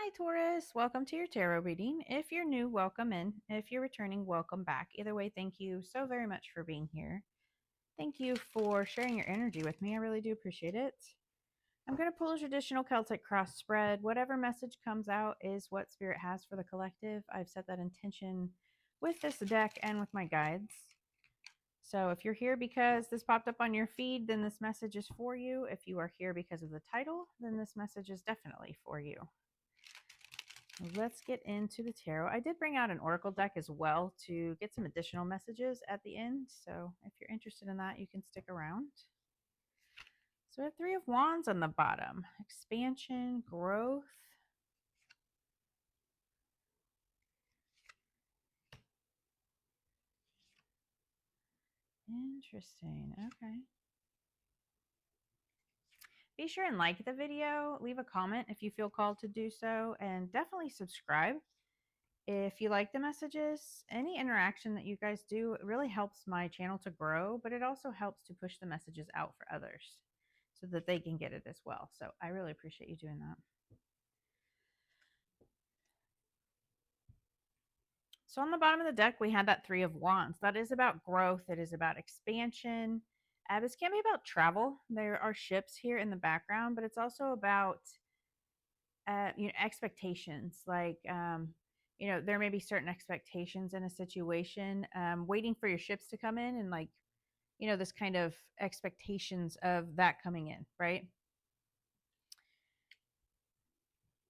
Hi, Taurus. Welcome to your tarot reading. If you're new, welcome in. If you're returning, welcome back. Either way, thank you so very much for being here. Thank you for sharing your energy with me. I really do appreciate it. I'm going to pull a traditional Celtic cross spread. Whatever message comes out is what Spirit has for the collective. I've set that intention with this deck and with my guides. So if you're here because this popped up on your feed, then this message is for you. If you are here because of the title, then this message is definitely for you. Let's get into the tarot. I did bring out an oracle deck as well to get some additional messages at the end. So if you're interested in that, you can stick around. So we have Three of Wands on the bottom. Expansion, growth. Interesting. Okay. Be sure and like the video. Leave a comment if you feel called to do so. And definitely subscribe if you like the messages. Any interaction that you guys do really helps my channel to grow, but it also helps to push the messages out for others so that they can get it as well. So I really appreciate you doing that. So on the bottom of the deck, we had that Three of Wands. That is about growth. It is about expansion. This can be about travel. There are ships here in the background, but it's also about expectations. Like there may be certain expectations in a situation, waiting for your ships to come in, and this kind of expectations of that coming in, right?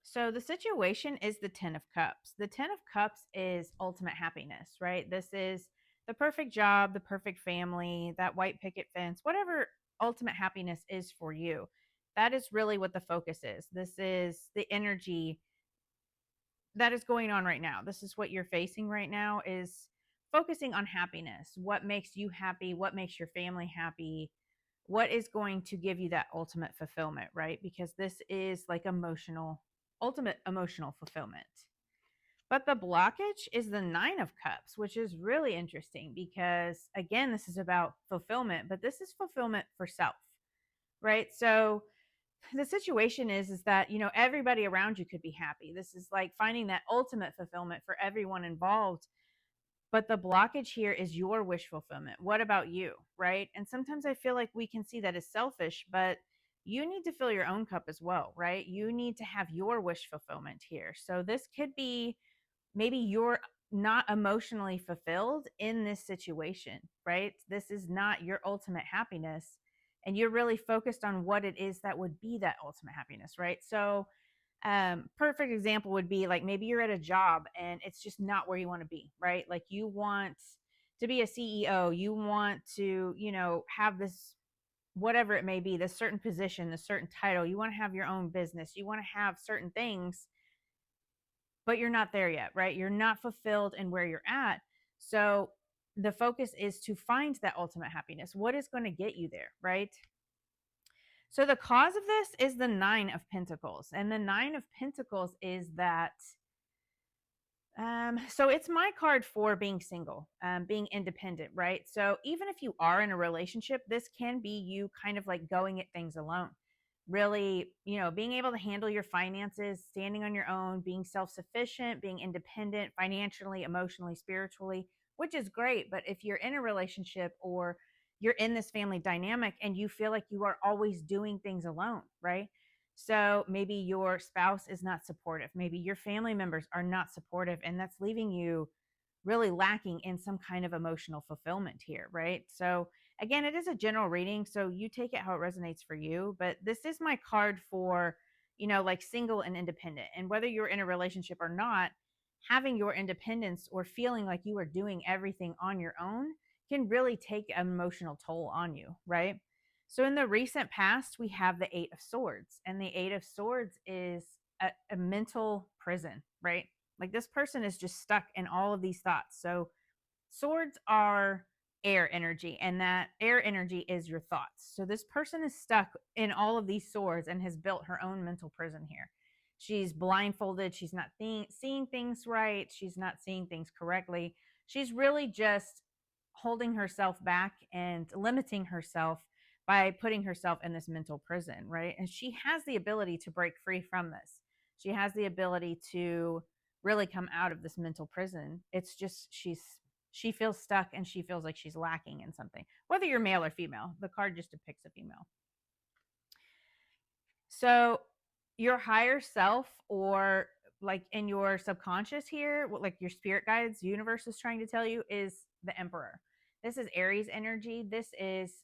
So the situation is the Ten of Cups. The Ten of Cups is ultimate happiness, right? This is the perfect job, the perfect family, that white picket fence, whatever ultimate happiness is for you. That is really what the focus is. This is the energy that is going on right now. This is what you're facing right now, is focusing on happiness. What makes you happy? What makes your family happy? What is going to give you that ultimate fulfillment, right? Because this is like ultimate emotional fulfillment. But the blockage is the Nine of Cups, which is really interesting because, again, this is about fulfillment, but this is fulfillment for self, right? So the situation is that, everybody around you could be happy. This is like finding that ultimate fulfillment for everyone involved. But the blockage here is your wish fulfillment. What about you, right? And sometimes I feel like we can see that as selfish, but you need to fill your own cup as well, right? You need to have your wish fulfillment here. So this could be, maybe you're not emotionally fulfilled in this situation, right? This is not your ultimate happiness. And you're really focused on what it is that would be that ultimate happiness, right? So perfect example would be like, maybe you're at a job and it's just not where you want to be, right? Like you want to be a CEO, you want to have this, whatever it may be, this certain position, this certain title, you want to have your own business, you want to have certain things, but you're not there yet, right? You're not fulfilled in where you're at. So the focus is to find that ultimate happiness. What is going to get you there, right? So the cause of this is the Nine of Pentacles. And the Nine of Pentacles is that, so it's my card for being single, being independent, right? So even if you are in a relationship, this can be you kind of like going at things alone. Really, being able to handle your finances, standing on your own, being self-sufficient, being independent financially, emotionally, spiritually, which is great. But if you're in a relationship or you're in this family dynamic and you feel like you are always doing things alone, right? So maybe your spouse is not supportive. Maybe your family members are not supportive, and that's leaving you really lacking in some kind of emotional fulfillment here, right? So again, it is a general reading, so you take it how it resonates for you. But this is my card for, like single and independent. And whether you're in a relationship or not, having your independence or feeling like you are doing everything on your own can really take an emotional toll on you, right? So in the recent past, we have the Eight of Swords, and the Eight of Swords is a mental prison, right? Like this person is just stuck in all of these thoughts. So swords are air energy, and that air energy is your thoughts. So this person is stuck in all of these swords and has built her own mental prison here. She's blindfolded. She's not seeing things right. She's not seeing things correctly. She's really just holding herself back and limiting herself by putting herself in this mental prison, right? And she has the ability to break free from this. She has the ability to really come out of this mental prison. It's just she feels stuck and she feels like she's lacking in something. Whether you're male or female, the card just depicts a female. So your higher self, or like in your subconscious here, what like your spirit guides, universe is trying to tell you, is the Emperor. This is Aries energy.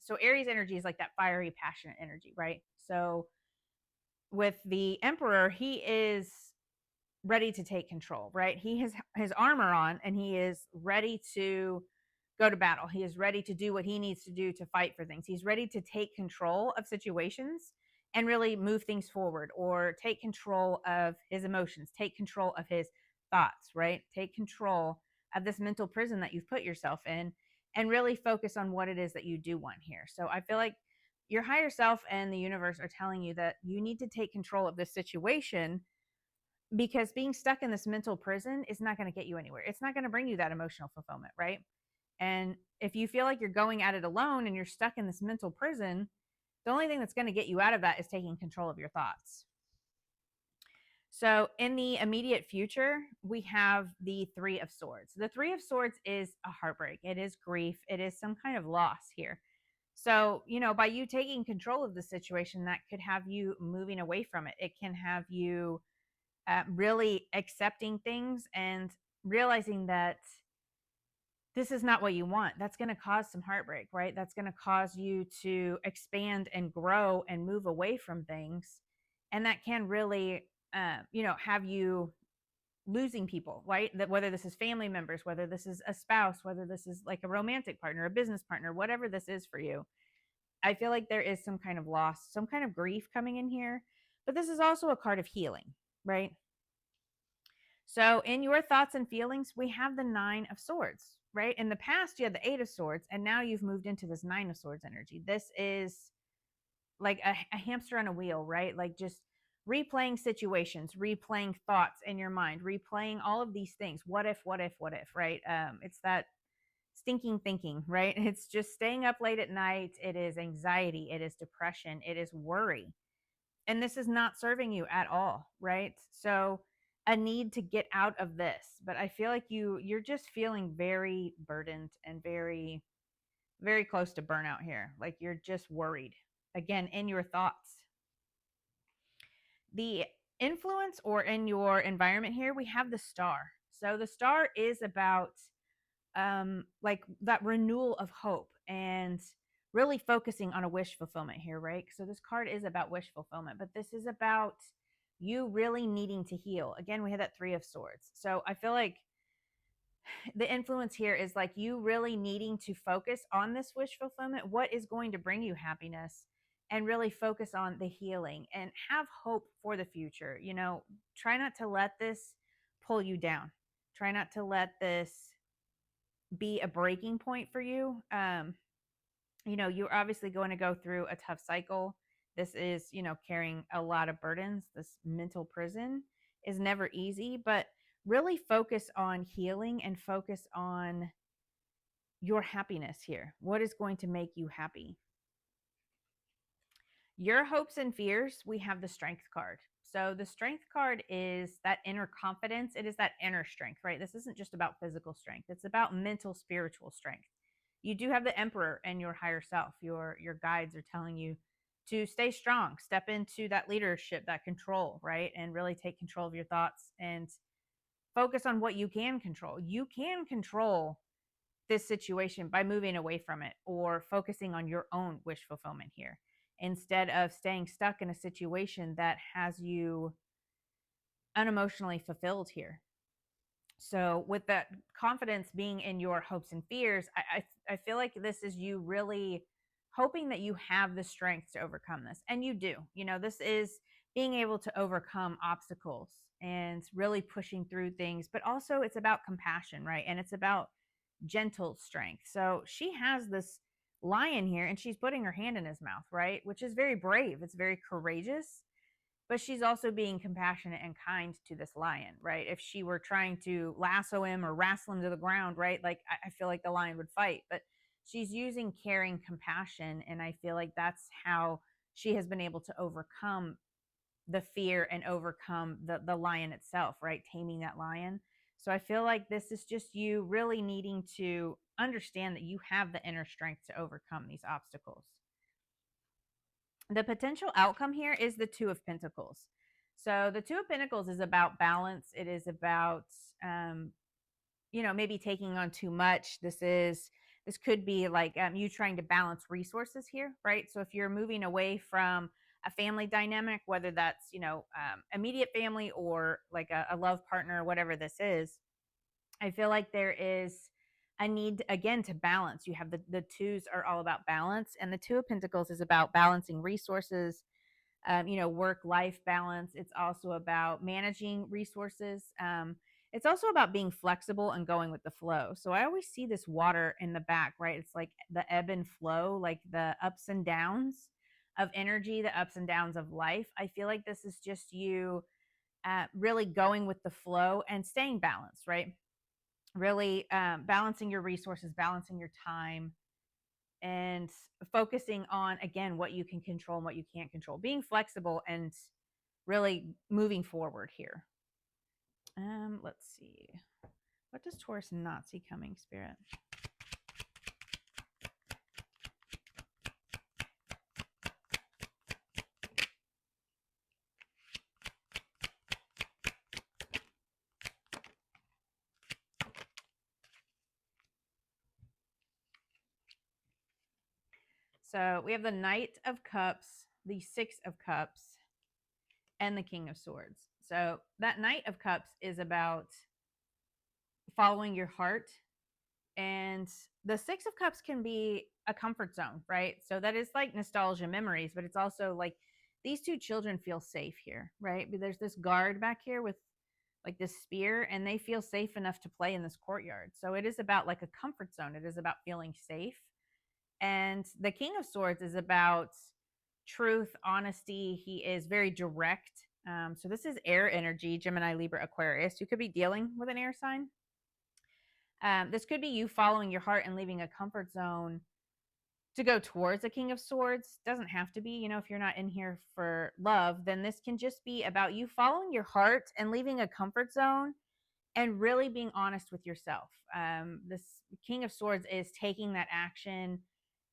So Aries energy is like that fiery, passionate energy, right? So with the Emperor, he is ready to take control, right? He has his armor on and he is ready to go to battle. He is ready to do what he needs to do to fight for things. He's ready to take control of situations and really move things forward, or take control of his emotions, take control of his thoughts, right? Take control of this mental prison that you've put yourself in and really focus on what it is that you do want here. So I feel like your higher self and the universe are telling you that you need to take control of this situation, because being stuck in this mental prison is not going to get you anywhere. It's not going to bring you that emotional fulfillment, right? And if you feel like you're going at it alone and you're stuck in this mental prison, the only thing that's going to get you out of that is taking control of your thoughts. So in the immediate future, we have the Three of Swords. The Three of Swords is a heartbreak. It is grief. It is some kind of loss here. So, by you taking control of the situation, that could have you moving away from it. It can have you really accepting things and realizing that this is not what you want. That's going to cause some heartbreak, right? That's going to cause you to expand and grow and move away from things. And that can really, have you losing people, right? That whether this is family members, whether this is a spouse, whether this is like a romantic partner, a business partner, whatever this is for you, I feel like there is some kind of loss, some kind of grief coming in here. But this is also a card of healing, right? So in your thoughts and feelings, we have the Nine of Swords, right? In the past, you had the Eight of Swords, and now you've moved into this Nine of Swords energy. This is like a hamster on a wheel, right? Like just replaying situations, replaying thoughts in your mind, replaying all of these things. What if, right? It's that stinking thinking, right? It's just staying up late at night. It is anxiety. It is depression. It is worry. And this is not serving you at all, right? So a need to get out of this, but I feel like you're just feeling very burdened and very, very close to burnout here. Like you're just worried again in your thoughts. The influence, or in your environment here, we have the Star. So the Star is about like that renewal of hope and really focusing on a wish fulfillment here, right? So this card is about wish fulfillment, but this is about you really needing to heal. Again, we had that Three of Swords. So I feel like the influence here is like you really needing to focus on this wish fulfillment. What is going to bring you happiness? And really focus on the healing and have hope for the future. Try not to let this pull you down. Try not to let this be a breaking point for you. You're obviously going to go through a tough cycle. This is, carrying a lot of burdens. This mental prison is never easy, but really focus on healing and focus on your happiness here. What is going to make you happy? Your hopes and fears, we have the Strength card. So the Strength card is that inner confidence. It is that inner strength, right? This isn't just about physical strength. It's about mental, spiritual strength. You do have the Emperor and your higher self. Your guides are telling you to stay strong, step into that leadership, that control, right? And really take control of your thoughts and focus on what you can control. You can control this situation by moving away from it or focusing on your own wish fulfillment here, instead of staying stuck in a situation that has you unemotionally fulfilled here. So with that confidence being in your hopes and fears, I feel like this is you really hoping that you have the strength to overcome this. And you do. This is being able to overcome obstacles and really pushing through things, but also it's about compassion, right? And it's about gentle strength. So she has this lion here and she's putting her hand in his mouth, right? Which is very brave. It's very courageous, but she's also being compassionate and kind to this lion, right? If she were trying to lasso him or wrestle him to the ground, right? Like I feel like the lion would fight, but she's using caring compassion. And I feel like that's how she has been able to overcome the fear and overcome the lion itself, right? Taming that lion. So I feel like this is just you really needing to understand that you have the inner strength to overcome these obstacles. The potential outcome here is the Two of Pentacles. So the Two of Pentacles is about balance. It is about maybe taking on too much. This could be like you trying to balance resources here, right? So if you're moving away from a family dynamic, whether that's immediate family or like a love partner, whatever this is, I feel like there is a need again to balance. You have the twos are all about balance, and the Two of Pentacles is about balancing resources, work life balance. It's also about managing resources. It's also about being flexible and going with the flow. So I always see this water in the back, right? It's like the ebb and flow, like the ups and downs of energy, the ups and downs of life. I feel like this is just you really going with the flow and staying balanced, right? Really balancing your resources, balancing your time, and focusing on again what you can control and what you can't control, being flexible and really moving forward here. Let's see, what does Taurus not see coming, Spirit? So we have the Knight of Cups, the Six of Cups, and the King of Swords. So that Knight of Cups is about following your heart, and the Six of Cups can be a comfort zone, right? So that is like nostalgia, memories, but it's also like these two children feel safe here, right? But there's this guard back here with like this spear, and they feel safe enough to play in this courtyard. So it is about like a comfort zone. It is about feeling safe. And the King of Swords is about truth, honesty. He is very direct. So this is air energy, Gemini, Libra, Aquarius. You could be dealing with an air sign. This could be you following your heart and leaving a comfort zone to go towards a King of Swords. Doesn't have to be, if you're not in here for love, then this can just be about you following your heart and leaving a comfort zone and really being honest with yourself. This King of Swords is taking that action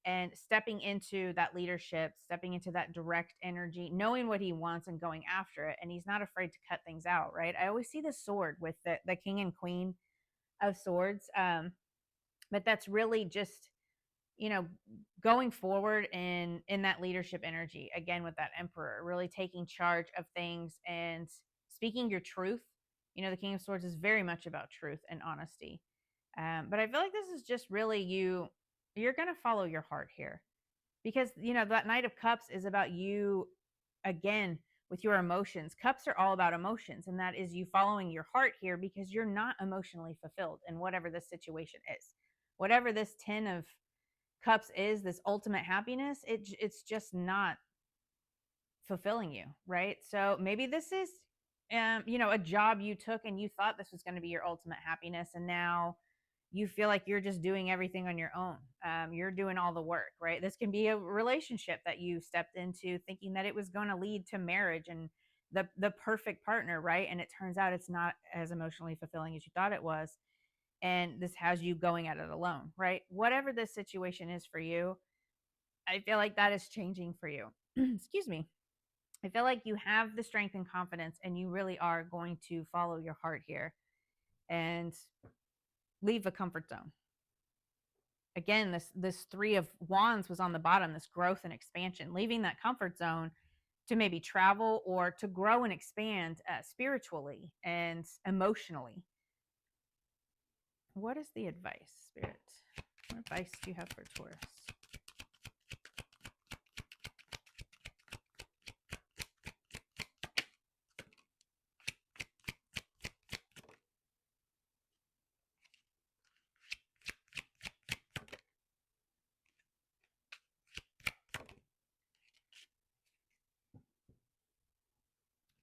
and stepping into that leadership, stepping into that direct energy, knowing what he wants and going after it. And he's not afraid to cut things out, right? I always see the sword with the King and Queen of Swords. But that's really just, going forward in that leadership energy, again, with that Emperor, really taking charge of things and speaking your truth. The King of Swords is very much about truth and honesty. But I feel like this is just really you're going to follow your heart here, because, that Knight of Cups is about you, again, with your emotions. Cups are all about emotions, and that is you following your heart here because you're not emotionally fulfilled in whatever this situation is. Whatever this 10 of Cups is, this ultimate happiness, it's just not fulfilling you, right? So maybe this is a job you took and you thought this was going to be your ultimate happiness, and now you feel like you're just doing everything on your own. You're doing all the work, right? This can be a relationship that you stepped into thinking that it was going to lead to marriage and the perfect partner, right? And it turns out it's not as emotionally fulfilling as you thought it was. And this has you going at it alone, right? Whatever this situation is for you, I feel like that is changing for you. Excuse me. I feel like you have the strength and confidence, and you really are going to follow your heart here and leave a comfort zone. Again, this Three of Wands was on the bottom, this growth and expansion, leaving that comfort zone to maybe travel or to grow and expand spiritually and emotionally. What is the advice, Spirit? What advice do you have for Taurus?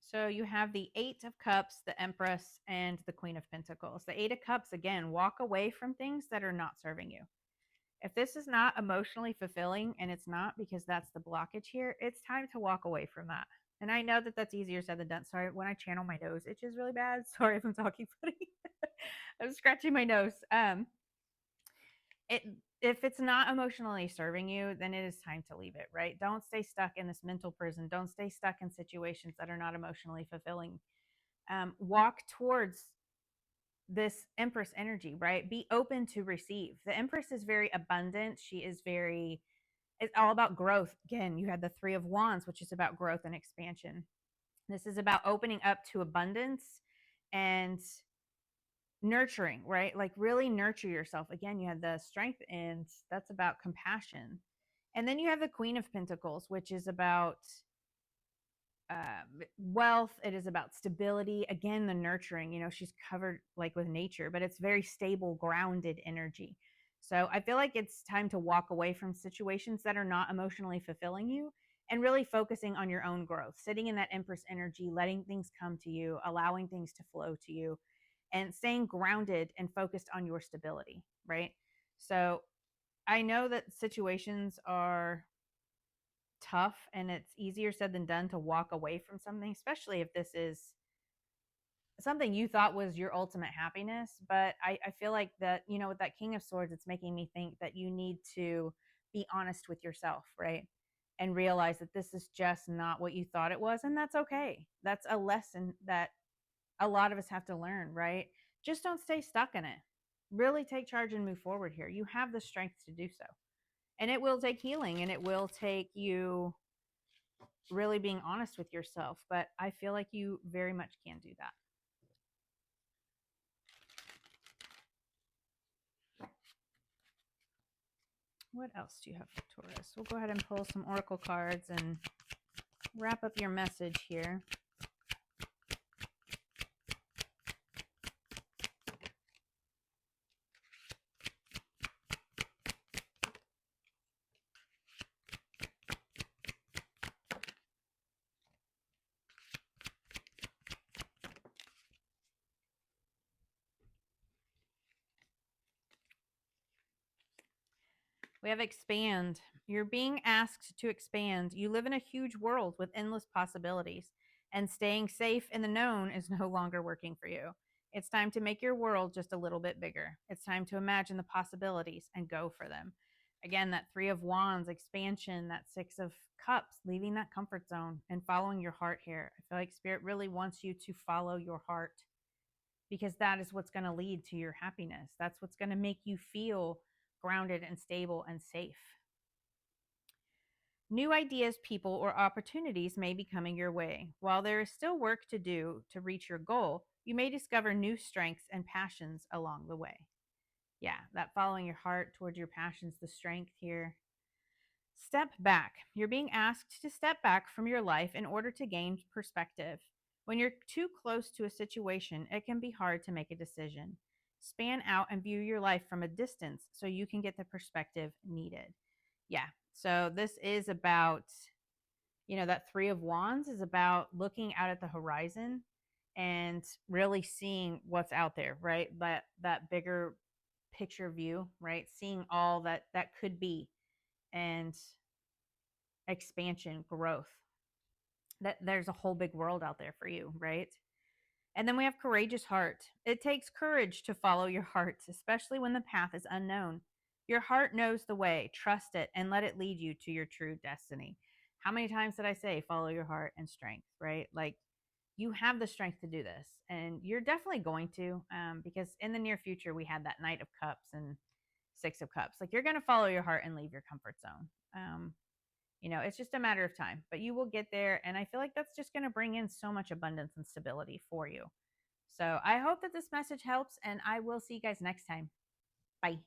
So you have the Eight of Cups, the Empress, and the Queen of Pentacles. The Eight of Cups, again, walk away from things that are not serving you. If this is not emotionally fulfilling, and it's not because that's the blockage here, it's time to walk away from that. And I know that that's easier said than done. Sorry, when I channel my nose itches really bad. Sorry if I'm talking funny. I'm scratching my nose. It if it's not emotionally serving you, then it is time to leave it, right? Don't stay stuck in this mental prison. Don't stay stuck in situations that are not emotionally fulfilling. Walk towards this Empress energy, right? Be open to receive. The Empress is very abundant. She is very, it's all about growth. Again, you had the Three of Wands, which is about growth and expansion. This is about opening up to abundance and nurturing, right? Like really nurture yourself. Again, you have the Strength, and that's about compassion. And then you have the Queen of Pentacles, which is about wealth. It is about stability. Again, the nurturing, she's covered like with nature, but it's very stable, grounded energy. So I feel like it's time to walk away from situations that are not emotionally fulfilling you and really focusing on your own growth, sitting in that Empress energy, letting things come to you, allowing things to flow to you, and staying grounded and focused on your stability, right? So I know that situations are tough and it's easier said than done to walk away from something, especially if this is something you thought was your ultimate happiness. But I feel like that, with that King of Swords, it's making me think that you need to be honest with yourself, right? And realize that this is just not what you thought it was. And that's okay. That's a lesson that a lot of us have to learn, right? Just don't stay stuck in it. Really take charge and move forward here. You have the strength to do so. And it will take healing and it will take you really being honest with yourself. But I feel like you very much can do that. What else do you have for Taurus? We'll go ahead and pull some oracle cards and wrap up your message here. We have expand. You're being asked to expand. You live in a huge world with endless possibilities, and staying safe in the known is no longer working for you. It's time to make your world just a little bit bigger. It's time to imagine the possibilities and go for them. Again, that Three of Wands, expansion, that Six of Cups, leaving that comfort zone and following your heart here. I feel like Spirit really wants you to follow your heart because that is what's going to lead to your happiness. That's what's going to make you feel grounded and stable and safe. New ideas, people, or opportunities may be coming your way. While there is still work to do to reach your goal, you may discover new strengths and passions along the way. Yeah, that following your heart towards your passions, the strength here. Step back. You're being asked to step back from your life in order to gain perspective. When you're too close to a situation, it can be hard to make a decision. Span out and view your life from a distance so you can get the perspective needed. Yeah. So this is about, that Three of Wands is about looking out at the horizon and really seeing what's out there, right? That bigger picture view, right? Seeing all that could be, and expansion, growth. That there's a whole big world out there for you, right? And then we have courageous heart. It takes courage to follow your heart, especially when the path is unknown. Your heart knows the way. Trust it and let it lead you to your true destiny. How many times did I say follow your heart and strength, right? Like you have the strength to do this, and you're definitely going to, because in the near future we had that Knight of Cups and Six of Cups. Like you're going to follow your heart and leave your comfort zone. It's just a matter of time, but you will get there. And I feel like that's just going to bring in so much abundance and stability for you. So I hope that this message helps, and I will see you guys next time. Bye.